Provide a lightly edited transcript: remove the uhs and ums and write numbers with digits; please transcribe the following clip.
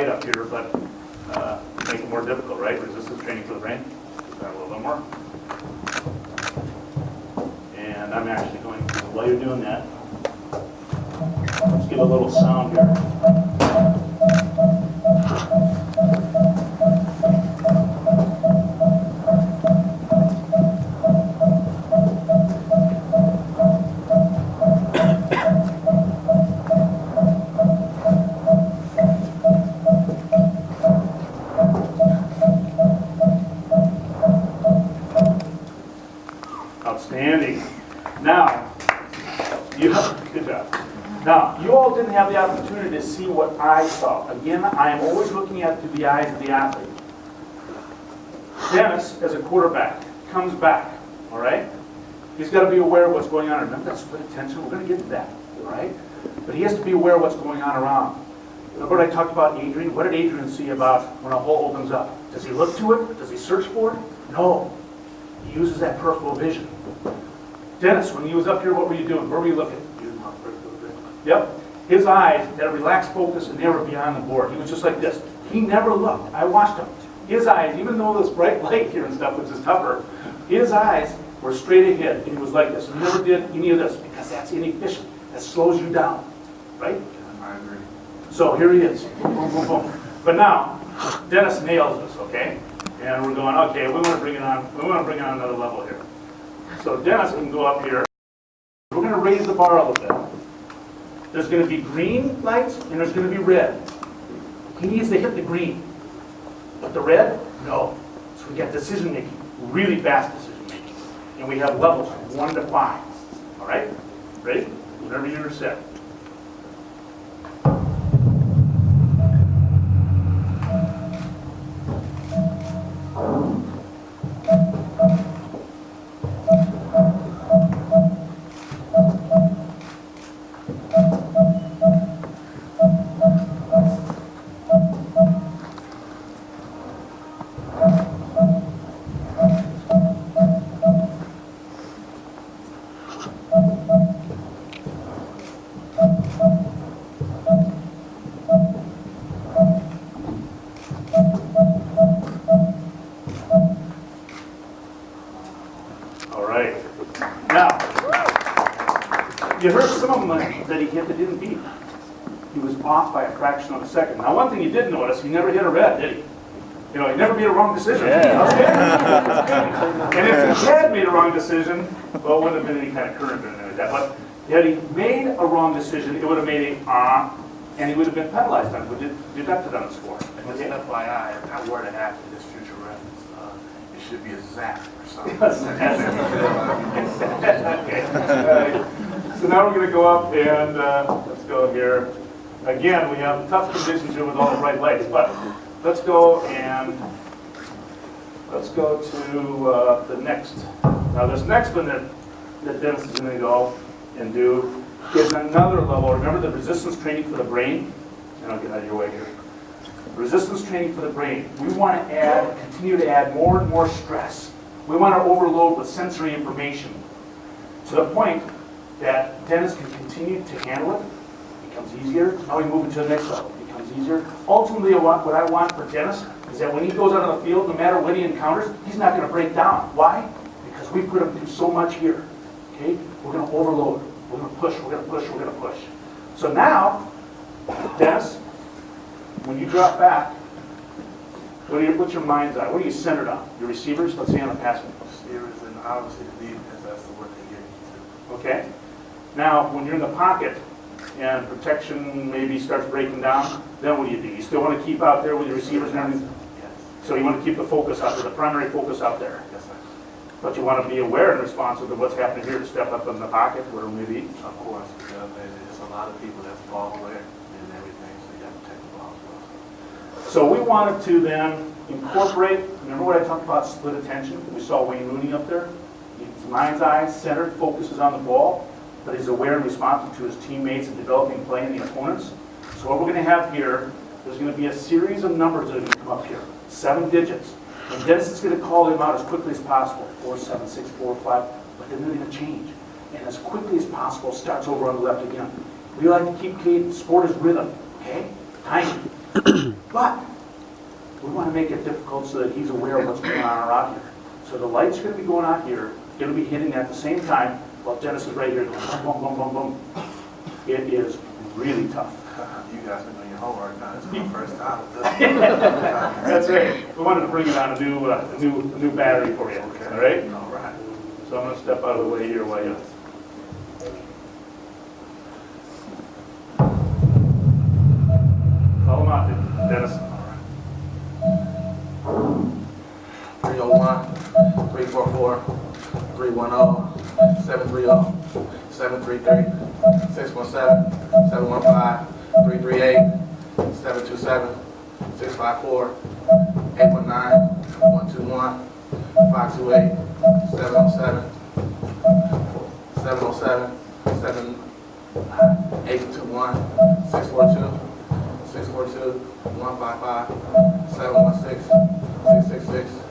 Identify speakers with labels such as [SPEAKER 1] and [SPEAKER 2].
[SPEAKER 1] light up here, but make it more difficult, right? Resistance training for the brain. Just a little bit more. And I'm actually going to, while you're doing that, let's give a little sound here. Outstanding. Now, good job. Now, you all didn't have the opportunity to see what I saw. Again, I am always looking at through the eyes of the athlete. Dennis, as a quarterback, comes back, all right? He's got to be aware of what's going on. Remember that split attention? We're going to get to that, all right? But he has to be aware of what's going on around. Remember what I talked about Adrian? What did Adrian see about when a hole opens up? Does he look to it? Does he search for it? No. He uses that peripheral vision. Dennis, when he was up here, what were you doing? Where were you looking? Yep. His eyes had a relaxed focus and they were beyond the board. He was just like this. He never looked. I watched him. His eyes, even though this bright light here and stuff, which is tougher, his eyes were straight ahead. And he was like this. He never did any of this because that's inefficient. That slows you down. Right?
[SPEAKER 2] I agree.
[SPEAKER 1] So here he is. Boom, boom, boom. But now, Dennis nails this, okay? And we're going, okay, we want to bring it on. We want to bring it on another level here. So Dennis can go up here. We're going to raise the bar a little bit. There's going to be green lights and there's going to be red. He needs to hit the green. But the red, no. So we got decision making, really fast decision making. And we have levels from 1 to 5. All right? Ready? Whenever you're set. You heard some of them that he hit that didn't beat. He was off by a fraction of a second. Now, one thing you did notice, he never hit a red, did he? You know, he never made a wrong decision.
[SPEAKER 3] Yeah.
[SPEAKER 1] And if he had made a wrong decision, well, it wouldn't have been any kind of current or anything like that. But had he made a wrong decision, it would have made a and he would have been penalized on it, deducted on the score.
[SPEAKER 2] And just an FYI, if that were to happen, this future reference, it should be a zap or something.
[SPEAKER 1] Okay. So now we're going to go up and let's go here. Again, we have tough conditions here with all the bright lights, but let's go and let's go to the next. Now this next one that Dennis is going to go and do is another level. Remember the resistance training for the brain? And I'll get out of your way here. Resistance training for the brain. We want to continue to add more and more stress. We want to overload with sensory information to the point that Dennis can continue to handle it. It becomes easier. Now we move into the next level. It becomes easier. Ultimately, what I want for Dennis is that when he goes out on the field, no matter what he encounters, he's not going to break down. Why? Because we put him through so much here. Okay? We're going to overload. We're going to push. We're going to push. We're going to push. So now, Dennis, when you drop back, what's your mind's eye? What are you centered on? Your receivers? Let's say on the passing.
[SPEAKER 2] Receivers and obviously the defense. That's the work they get you to.
[SPEAKER 1] Okay. Now, when you're in the pocket and protection maybe starts breaking down, then what do? You still want to keep out there with your receivers and everything?
[SPEAKER 2] Yes.
[SPEAKER 1] So you want to keep the focus out there, the primary focus out there.
[SPEAKER 2] Yes, sir.
[SPEAKER 1] But you want to be aware and responsive to what's happening here to step up in the pocket, where it may be.
[SPEAKER 2] Of course, because there's a lot of people that's ball aware and everything, so you got to protect the ball as well.
[SPEAKER 1] So we wanted to then incorporate, remember what I talked about split attention? We saw Wayne Rooney up there. His mind's eye centered, focuses on the ball, but he's aware and responsive to his teammates and developing play and the opponents. So what we're going to have here, there's going to be a series of numbers that are going to come up here, 7 digits. And Dennis is going to call them out as quickly as possible, 4, 7, 6, 4, 5, but then they're going to change. And as quickly as possible, starts over on the left again. We like to keep cadence. Sport is rhythm, okay? Timing.
[SPEAKER 3] But we want to make it difficult so that he's aware of what's going on around here. So the light's going to be going on here. It'll be hitting at the same time while Dennis is right here going boom, boom, boom, boom. It is really tough.
[SPEAKER 2] You guys been doing your homework, huh? It's my first time with this.
[SPEAKER 1] That's right. We wanted to bring it on a new battery for you.
[SPEAKER 2] Okay.
[SPEAKER 1] All right?
[SPEAKER 2] All right.
[SPEAKER 1] So I'm going to step out of the way here while you. Call him out, Dennis.
[SPEAKER 2] 301, 344, 310, 730, 733, 617, 715, 338, 727, 654, 819, 121, 528, 707, 707, 821, 642, 642, 155, 716, 666,